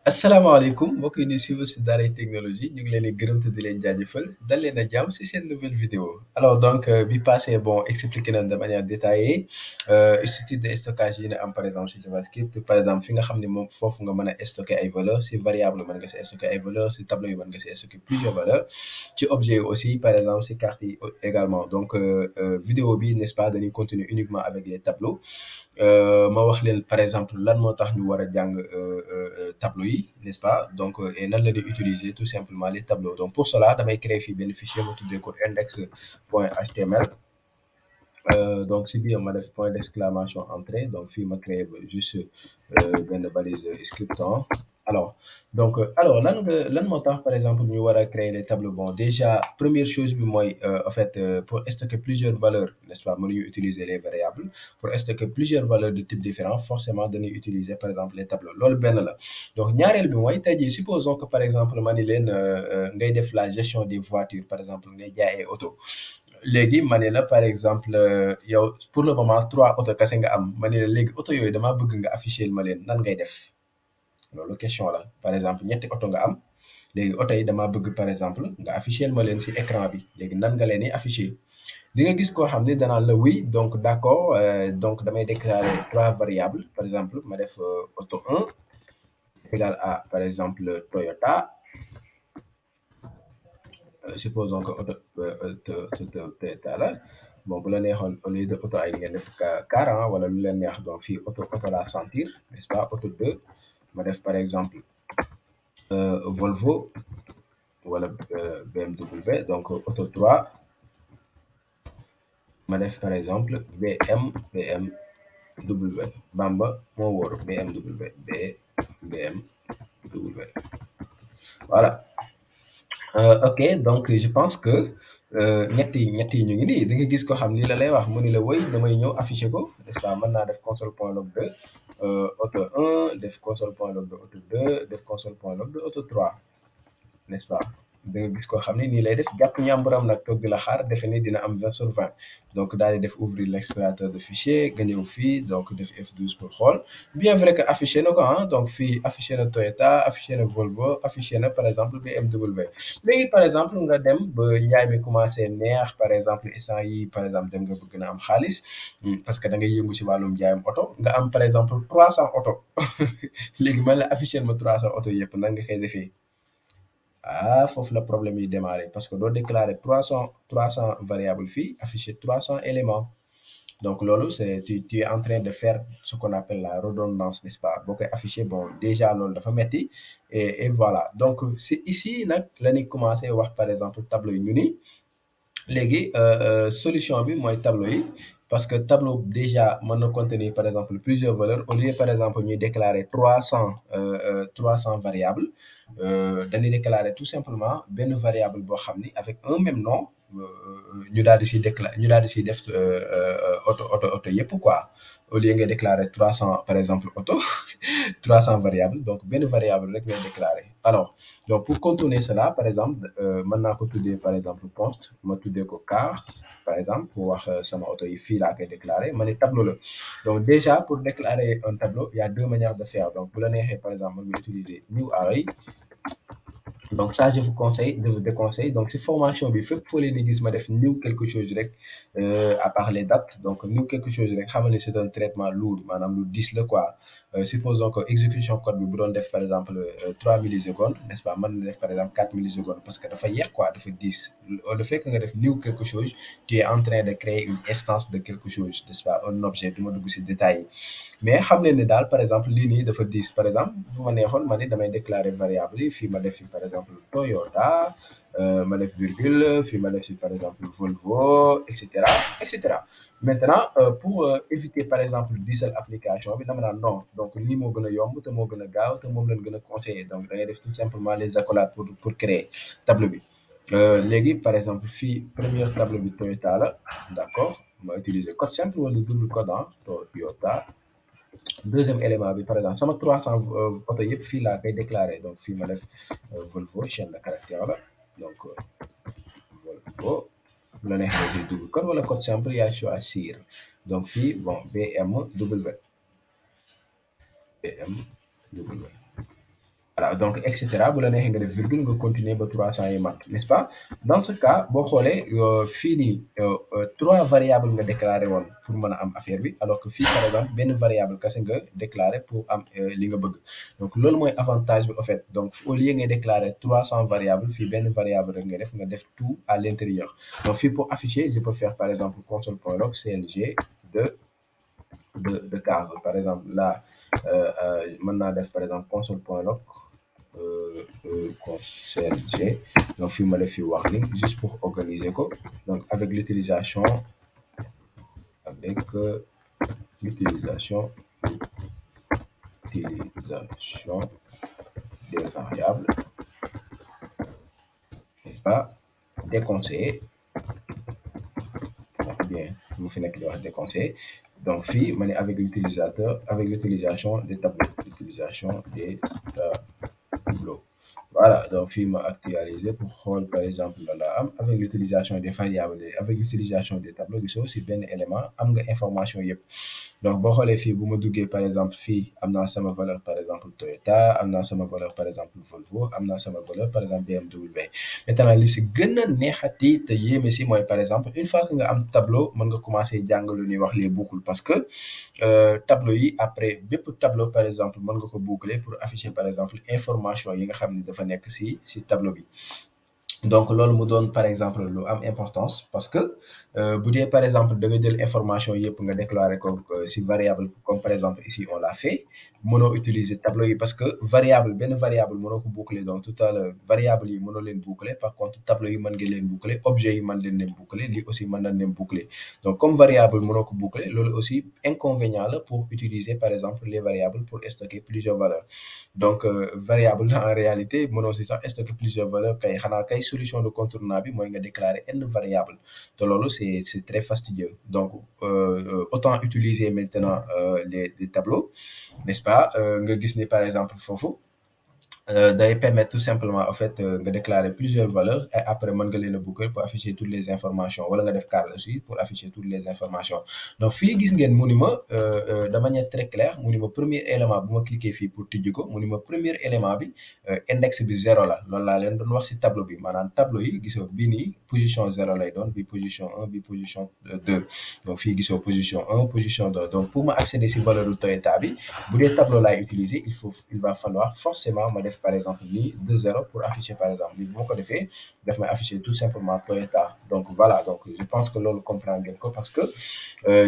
asalaamaaleykum mbokk yi ñuy suivre si Daaray Technologie ñu ngi leen di gërëm te di leen jaajëfal dal leen a jàmm si seen nouvelle vidéo alors donc bi passé bon expliqué nañ de manière détaillée structure de stockage yi ne am par exemple si JavaScript par exemple fi nga xam ne moom foofu nga mën a stocké ay valeurs si variable mën nga si stocké ay valeurs si tableau yi mën nga si stocké plusieurs valeurs ci objet yi aussi par exemple si carte yi également donc vidéo bi n'est-ce pas dañuy continuer uniquement avec les tableaux ma wax leen par exemple lan moo tax ñu war a jàng tableau yi n'est-ce pas donc et nan la ñuy utiliser tout simplement les tableaux donc pour cela damay créer fii benn fichier ma tuddee ko index point html donc si biir ma def point d'exclamation entrée donc fii ma créé juste benn balise scriptant alors donc alors lan moo tax par exemple ñu war a créer les tableaux bon déjà première chose bi mooy en fait pour stocker plusieurs valeurs n'est-ce pas mënuñu utiliser les variables pour stocker plusieurs valeurs de types différents forcément dañuy utiliser par exemple les tableaux loolu benn la donc ñaareel bi mooy tey jii supposons que par exemple ma ni leen ngay def la gestion des voitures par exemple ngay jaay ay auto léegi ma ne la par exemple yow pour le moment 3 auto kese nga am ma ne la léegi auto yooyu damaa bëgg nga afficher ma leen nan ngay def loolu question la par exemple ñetti auto nga am léegi auto yi damaa bëgg par exemple nga afficher ma leen ci écran bi léegi nan nga leen di afficher di nga gis koo xam ne danaan la oui donc d'accord donc damay déclarer 3 variables par exemple ma def auto 1 égale à par exemple Toyota supposons que auto Toyota la bon bu la neexoon au lieu de auto ay ngeen def car wala lu leen neex donc fii auto la sentir n'est-ce pas auto 2 ma def par exemple Volvo wala BMW donc auto 3 ma def par exemple BMW Bamba moo wóor BMW voilà ok donc je pense que ñett yi ñu ngi nii da nga gis ko xam ni la lay wax mu ni la woy damay ñëw afficher ko n'est-ce pas mën naa def console point log de auto 1 def console point log de auto 2 def console point log de auto 3 n'est-ce pas da nga gis koo xam ne nii lay def jàpp ñàmburam nag toog di la xaar defe ni dina am 20/20 donc daal di def ouvrir l'explorateur de fichier nga ñëw fii donc def F12 pour xool bien vrai que affiché na ko ah donc fii affiché na Toyota affiché na Volvo affiché na par exemple BMW léegi par exemple nga dem ba njaay mi commencé neex par exemple instant yi par exemple dem nga bëgg na am xaalis parce que da ngay yëngu si wàllum njaayam oto nga am par exemple 300 oto léegi man la affiché ma 300 oto yëpp nan nga koy defee ah foofu la problème yi démarré parce que doo déclarer 300 variables fii afficher 300 éléments donc loolu c'est tu es en train de faire ce qu'on appelle la redondance n'est-ce pas boo koy afficher bon déjà loolu dafa metti et voilà donc c'est ici nag la ñuy commencé wax par exemple tableau yi ñu ni léegi solution bi mooy tableau yi parce que tableau déjà mën na contenir par exemple plusieurs valeurs au lieu par exemple ñuy déclarer 300 variables dañuy déclarer tout simplement benn variable boo xam ni avec un même nom ñu daal di siy ñu daal di siy def auto yëpp quoi au lieu nga déclarer 300 par exemple auto 300 variables donc benn variable rek ngay déclarer alors donc pour contourner cela par exemple mën naa ko tuddee par exemple post ma tuddee ko car par exemple pour wax sama auto yi fii laa koy déclarer ma ne tableau la donc déjà pour déclarer un tableau il y a deux manières de faire donc bu la neexee par exemple mën nga utiliser new array donc ça je vous conseille je vous déconseille donc si formation bi fépp foo leen di gis ma def new quelque chose rek à part les dates donc new quelque chose rek xamal ni c'est un traitement lourd maanaam lu diis la quoi supposons que exécution code bi bu doon def par exemple 3 millisecondes n'est-ce pas mën na def par exemple 4 millisecondes parce que dafa yéex quoi dafa diis le fait que nga def new quelque chose tu es en train de créer une instance de quelque chose n'est-ce pas un objet du ma dugg si détails yi mais xam leen ne daal par exemple lii nii dafa diis par exemple bu ma neexoon ma ne damay déclarer variable yi fii ma def fi par exemple Toyota ma def virgule fii ma def fi par exemple Volvo et cetera maintenant pour éviter par exemple diisal application bi dama naan non donc lii moo gën a yomb te moo gën a gaaw te moom lañ gën a conseiller donc da ngay def tout simplement les accolades pour créer tableau bi léegi par exemple fii première tableau bi Toyota la d'accord ma utiliser code simple wala double code ah Toyota deuxième élément bi par exemple sama 300 oto yëpp fii laa koy déclaré donc fii ma def Volvo chaîne de caractère la donc Volvo bu la neexee di double code wala code simple yaa choisir donc fii bon BMW BMW voilà donc et cetera bu la neexee nga def virgule nga continuer ba 300 yi mat n'est-ce pas dans ce cas boo xoolee fii nii 3 variables nga déclaré woon pour mën a am affaire bi alors que fii par exemple benn variable kese nga déclaré pour am li nga bëgg donc loolu mooy avantage bi en fait donc au lieu ngay déclarer 300 variables fii benn variable rek nga def tout à l'intérieur donc fii pour afficher je peux faire par exemple console.log clg de case par exemple là mën naa def par exemple console.log clg donc fii ma def fii warning juste pour organiser ko donc avec l'utilisation l'utilisation des variables n'est-ce pas déconseillé bien mu fi nekk di wax déconseillé donc fii ma ne avec l'utilisation des tableaux voilà donc fii ma actualiser pour xool par exemple la am avec l'utilisation des variables avec l'utilisation des tableaux gisoo si benn élément am nga information yëpp donc boo xoolee fii bu ma duggee par exemple fii am naa sama valeur par exemple Toyota am naa sama valeur par exemple Volvo am naa sama valeur par exemple BMW maintenant li si gën a neexati te yéeme si mooy par exemple une fois que nga am tableau mën nga commencer jàng lu ñuy wax les boucles parce que tableau yi après bépp tableau par exemple mën nga ko boucler pour afficher par exemple information yi nga xam ne dafa nekk si tableau bi donc loolu mu doon par exemple lu am importance parce que bu dee par exemple da nga jël information yëpp nga déclarer ko si variable comme par exemple ici on l'a fait mënoo utiliser tableau yi parce que benn variable mënoo ko boucler donc tout à l'heure variable yi mënoo leen boucler par contre tableau yi mën ngeen leen boucler objet yi mën leen boucler lii aussi mën nañ leen boucler donc comme variable mënoo ko boucler loolu aussi inconvénient la pour utiliser par exemple les variables pour stocker plusieurs valeurs donc variable en réalité mënoo si sax stocker plusieurs valeurs kay xanaa kay solution de contournement bi mooy nga déclarer n variable te loolu c'est très fastidieux donc autant utiliser maintenant les tableaux n'est-ce pas nga gis ni par exemple foofu day permettre tout simplement en fait nga déclarer plusieurs valeurs et après mën nga leen a boucler pour afficher toutes les informations wala nga def carré aussi pour afficher toutes les informations donc fii gis ngeen mu ni ma de manière très claire mu ni ma premier élément bu ma cliquer fii pour tijji ko mu ni ma premier élément bi index bi 0 la loolu laa leen doon wax si tableau bi maanaam tableau yi gisoo bii nii position 0 lay doon bi position 1 bi position 2 donc fii gisoo position 1 position 2 donc pour ma accéder si valeur du Toyota bi bu dee tableau laay utiliser il va falloir forcément ma def par exemple nii 2 0 pour afficher par exemple lii bu ma ko defee daf may afficher tout simplement Toyota donc voilà donc je pense que loolu comprendre ngeen ko parce que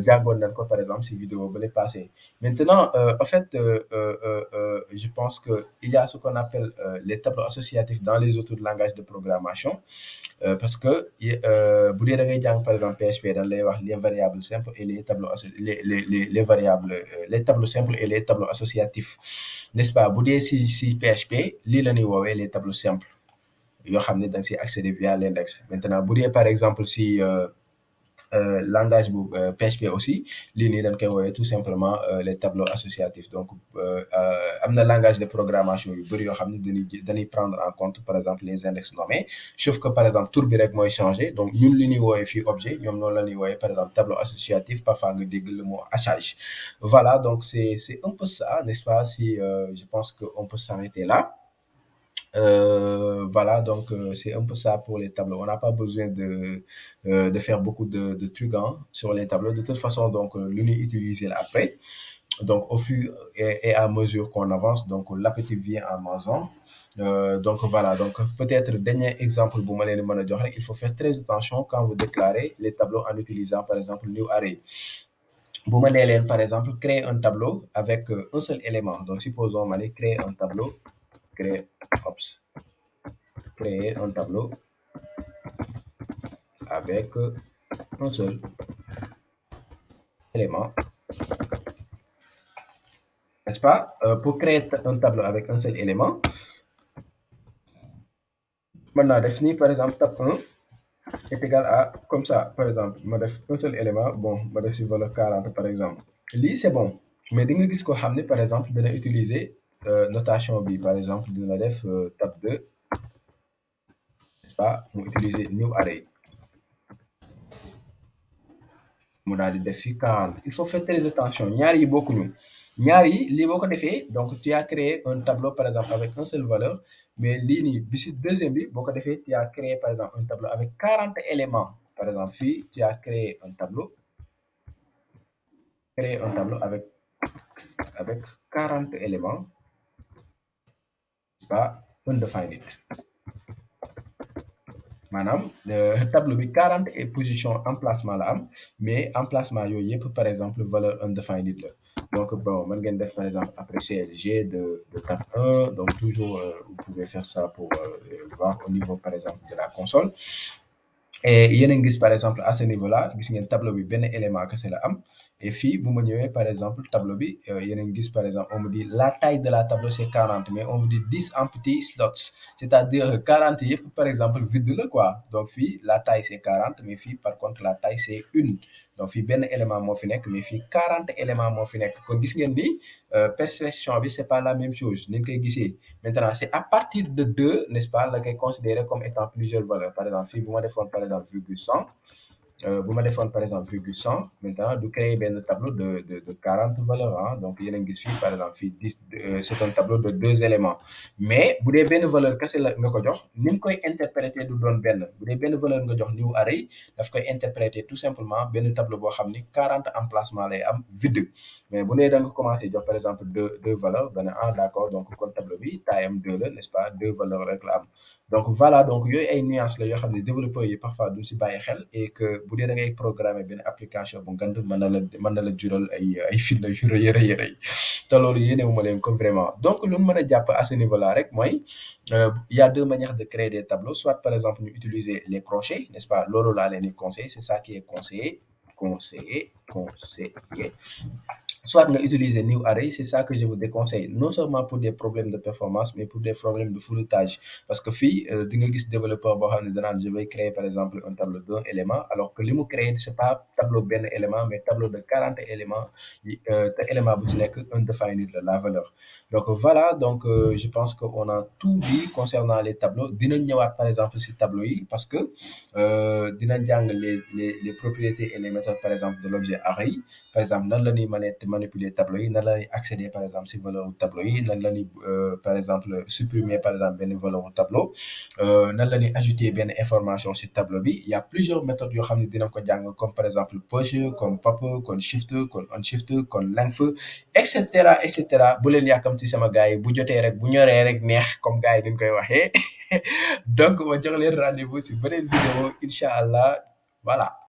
jàngoon nañ ko par exemple si vidéo ba lay passé maintenant en fait je pense que il y a ce qu'on appelle les tableaux associatifs dans les autres langages de programmation parce que bu dee da ngay jàng par exemple PHP dañ lay wax les variables simples et les tableaux les variables les tableaux simples et les tableaux associatifs n'est-ce pas bu dee si PHP lii la ñuy woowee les tableaux simples yoo xam ne da nga siy accéder via l'index maintenant bu dee par exemple si langage bu PHP aussi lii nii dañ koy woowee tout simplement les tableaux associatifs donc am na langage de programmation yu bëri yoo xam ne dañuy prendre en compte par exemple les index nommés sauf que par exemple tur bi rek mooy changer donc ñun li ñuy woowee fii objet ñoom noonu la ñuy woowee par exemple tableau associatif parfois nga dégg le mot hachage voilà donc c'est un peu ça n'est-ce pas si je pense que on peut s'arrêter là. Voilà, donc c'est un peu ça pour les tableaux. On n'a pas besoin de faire beaucoup de trucs sur les tableaux. De toute façon, donc, l'on utiliser après. Donc, au fur et à mesure qu'on avance, donc l'appétit vient en mangeant. Donc, voilà. Donc, peut-être, dernier exemple, il faut faire très attention quand vous déclarez les tableaux en utilisant, par exemple, new array. Vous m'allez, par exemple, créer un tableau avec un seul élément. Donc, supposons, créer un tableau, créer un tableau avec un seul élément, n'est-ce pas? Pour créer un tableau avec un seul élément, maintenant définir par exemple tab 1 est égal à comme ça par exemple ma def un seul élément bon ma def si valeur 40 par exemple lii c'est bon mais di nga gis ko xam ne par exemple dina utiliser notation bi par exemple dina def tab 2 n'est-ce pas mu utiliser new array mu daal di def fi 40 il faut faire très attention ñaar yi bokkuñu ñaar yi lii boo ko defee donc tu as créé un tableau par exemple avec un seul valeur, mais lii nii bi si deuxième bi boo ko defee tu as créé par exemple un tableau avec 40 éléments. Par exemple fii tu as créé un tableau avec 40 éléments, pas undefined. Maanaam tableau bi 40 et position emplacement la am, mais emplacement yooyu yëpp par exemple valeur undefined la. Donc bon mën ngeen def par exemple après CLG de tab 1, donc toujours vous pouvez faire ça pour voir au niveau par exemple de la console. Et yéen a ngi gis par exemple à ce niveau là gis ngeen tableau bi benn élément kese la am, et fii bu ma ñëwee par exemple tableau bi yéen a ngi gis par exemple on me dit la taille de la tableau c'est 40, mais on me dit 10 empty slots, c'est-à-dire 40 yëpp par exemple vide la quoi. Donc fii la taille c'est 40, mais fii par contre la taille c'est 1. Donc fii benn élément moo fi nekk, mais fii 40 éléments moo fi nekk. Kon gis ngeen ni perception bi c'est pas la même chose ni ñu koy gisee. Maintenant c'est à partir de 2, n'est-ce pas, la koy considérer comme étant plusieurs valeurs. Par exemple fii bu ma defoon par exemple virgule 100, bu ma defoon par exemple virgule 100, maintenant du créer benn tableau de 40 valeurs ah. Donc yéen a ngi gis fii par exemple fii 10 c'est un tableau de 2 éléments, mais bu dee benn valeur kese la nga ko jox ni mu koy interpréter du doon benn. Bu dee benn valeur nga jox new array daf koy interpréter tout simplement benn tableau boo xam ni 40 emplacements lay am vide. Mais bu dee da nga commencé jox par exemple deux valeurs nga ne ah d'accord, donc kon tableau bi taille am 2 la, n'est-ce pas, 2 valeurs rek la am. Donc voilà, donc yooyu ay nuances la yoo xam ne développeurs yi parfois duñ si bàyyi xel, et que bu dee da ngay programmer benn application bu ngand mën na la jural ay fitna yu rëy a rëy te loolu yéenewuma leen ko vraiment. Donc lu mën a jàpp à ce niveau là rek mooy il y a deux manières de créer des tableaux, soit par exemple ñu utiliser les crochets, n'est-ce pas, loolu laa leen di conseiller, c'est ça qui est conseillé. Soit nga utiliser new array, c'est ça que je vous déconseille, non seulement pour des problèmes de performance, mais pour des problèmes de floutage. Parce que fii di nga gis développeur boo xam ne danaan je vais créer par exemple un tableau d'un élément, alors que li mu créé c'est pas tableau benn élément, mais tableau de 40 éléments te élément bu ci nekk undefined la valeur. Donc voilà, donc je pense que on a tout dit concernant les tableaux. Dinañ ñëwaat par exemple ci tableau yi, parce que dinañ jàng les propriétés et les méthodes par exemple de l'objet array. Par exemple nan la ñuy manipuler tableau yi, nan la ñuy accéder par exemple si valeur tableau yi, nan la ñuy par exemple supprimer par exemple benn valeur tableau, nan la ñuy ajouter benn information si tableau bi. Il y a plusieurs méthodes yoo xam ne dinañ ko jàng, comme par exemple push, comme pop, comme shift, comme unshift, comme length, et cetera. Bu leen yàkkamti sama gars yi, bu jotee rek bu ñoree rek neex comme gars yi dañ koy waxee. Donc ma jox leen rendez-vous si beneen vidéo incha allah, voilà.